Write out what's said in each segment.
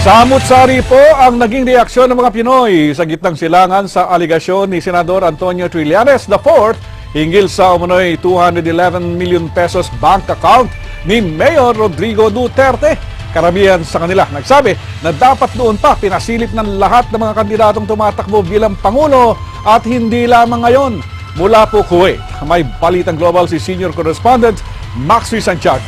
Samut-sari po ang naging reaksyon ng mga Pinoy sa gitnang silangan sa aligasyon ni Senador Antonio Trillanes IV hinggil sa umunoy 211 million pesos bank account ni Mayor Rodrigo Duterte. Karamihan sa kanila nagsabi na dapat noon pa pinasilip ng lahat ng mga kandidatong tumatakbo bilang Pangulo at hindi lamang ngayon. Mula po Kuwait, may Balitang Global si Senior Correspondent Maxi Santiago.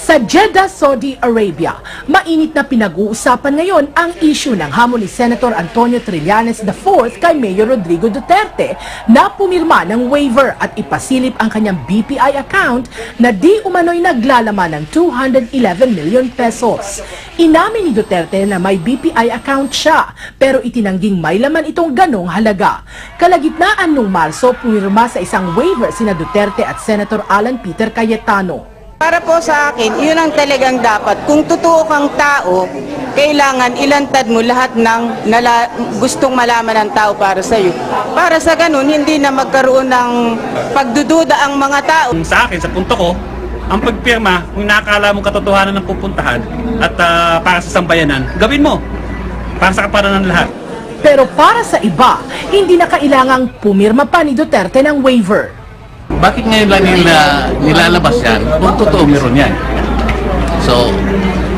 Sa Jeddah, Saudi Arabia, mainit na pinag-uusapan ngayon ang issue ng hamon ni Senator Antonio Trillanes IV kay Mayor Rodrigo Duterte na pumirma ng waiver at ipasilip ang kanyang BPI account na di umano'y naglalaman ng 211 million pesos. Inamin ni Duterte na may BPI account siya, pero itinangging may laman itong ganong halaga. Kalagitnaan nung Marso, pumirma sa isang waiver sina Duterte at Senator Alan Peter Cayetano. Para po sa akin, yun ang talagang dapat. Kung totoo kang tao, kailangan ilantad mo lahat ng gustong malaman ng tao para sa iyo. Para sa ganun, hindi na magkaroon ng pagdududa ang mga tao. Sa akin, sa punto ko, ang pagpirma, kung nakakala mong katotohanan ng pupuntahan at para sa sambayanan, gawin mo. Para sa kaparanan ng lahat. Pero para sa iba, hindi na kailangang pumirma pa ni Duterte ng waiver. Bakit ngayon lang nilalabas yan kung totoo meron yan? So,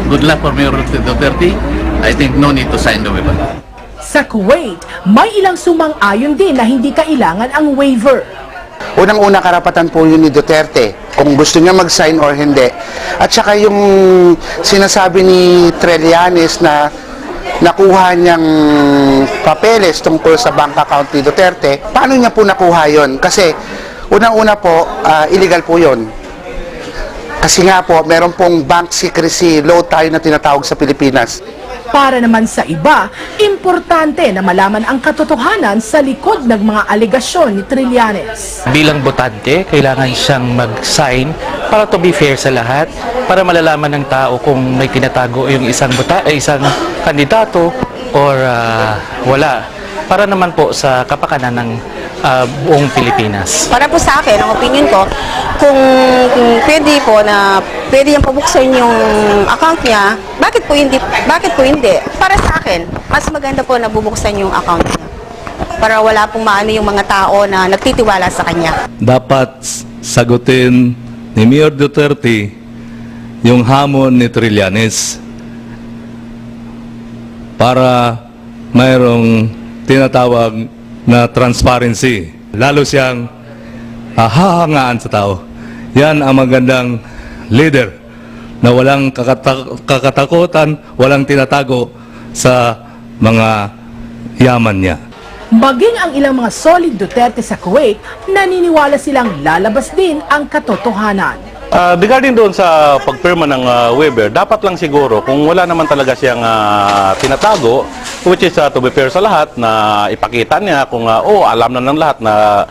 good luck for Mayor Duterte. I think no need to sign the waiver. Sa Kuwait, may ilang sumang-ayon din na hindi kailangan ang waiver. Unang-una karapatan po yun ni Duterte kung gusto niya mag-sign or hindi. At saka yung sinasabi ni Trillanes na nakuha niyang papeles tungkol sa bank account ni Duterte, paano niya po nakuha yun? Kasi unang-una po, illegal po yun. Kasi nga po, meron pong bank secrecy law tayo na tinatawag sa Pilipinas. Para naman sa iba, importante na malaman ang katotohanan sa likod ng mga aligasyon ni Trillanes. Bilang botante, kailangan siyang mag-sign para to be fair sa lahat, para malalaman ng tao kung may tinatago yung isang kandidato or wala. Para naman po sa kapakanan ng buong Pilipinas. Para po sa akin, ang opinion ko, kung pwede po na pwede niyang pabuksan yung account niya, bakit po hindi? Bakit po hindi? Para sa akin, mas maganda po na bubuksan yung account niya. Para wala pong maano yung mga tao na nagtitiwala sa kanya. Dapat sagutin ni Mayor Duterte yung hamon ni Trillanes para mayroong tinatawag na transparency. Lalo siyang hahangaan sa tao. Yan ang magandang leader na walang kakatakutan, walang tinatago sa mga yaman niya. Maging ang ilang mga solid Duterte sa Kuwait, naniniwala silang lalabas din ang katotohanan. Regarding doon sa pagpirma ng waiver, dapat lang siguro kung wala naman talaga siyang tinatago, which is to be fair sa lahat, na ipakita niya kung alam na ng lahat na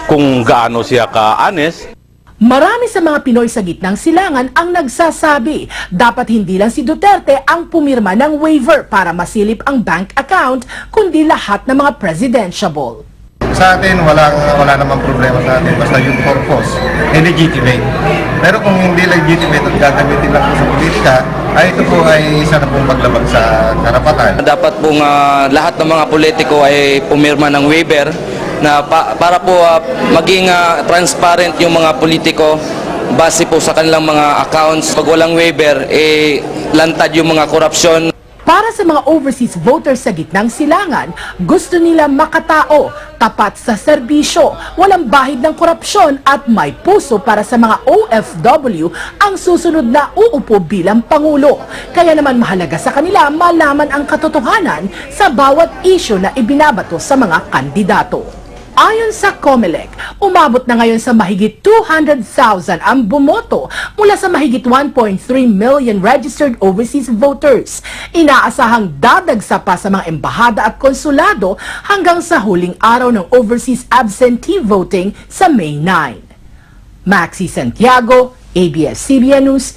kung gaano siya ka-honest. Marami sa mga Pinoy sa gitnang silangan ang nagsasabi, dapat hindi lang si Duterte ang pumirma ng waiver para masilip ang bank account, kundi lahat ng mga presidentiable. Sa atin, wala namang problema sa atin, basta yung purpose ay legitimate. Pero kung hindi legitimate at gagamitin lang po sa politika, ay ito po ay isa na pong paglabag sa karapatan. Dapat pong lahat ng mga politiko ay pumirma ng waiver na para po maging transparent yung mga politiko base po sa kanilang mga accounts. Pag walang waiver, lantad yung mga korupsyon. Para sa mga overseas voters sa gitnang silangan, gusto nila makatao, tapat sa serbisyo, walang bahid ng korupsyon at may puso para sa mga OFW ang susunod na uupo bilang Pangulo. Kaya naman mahalaga sa kanila malaman ang katotohanan sa bawat issue na ibinabato sa mga kandidato. Ayon sa COMELEC, umabot na ngayon sa mahigit 200,000 ang bumoto mula sa mahigit 1.3 million registered overseas voters. Inaasahang dadagsa pa sa mga embahada at konsulado hanggang sa huling araw ng overseas absentee voting sa May 9. Maxi Santiago, ABS-CBN News,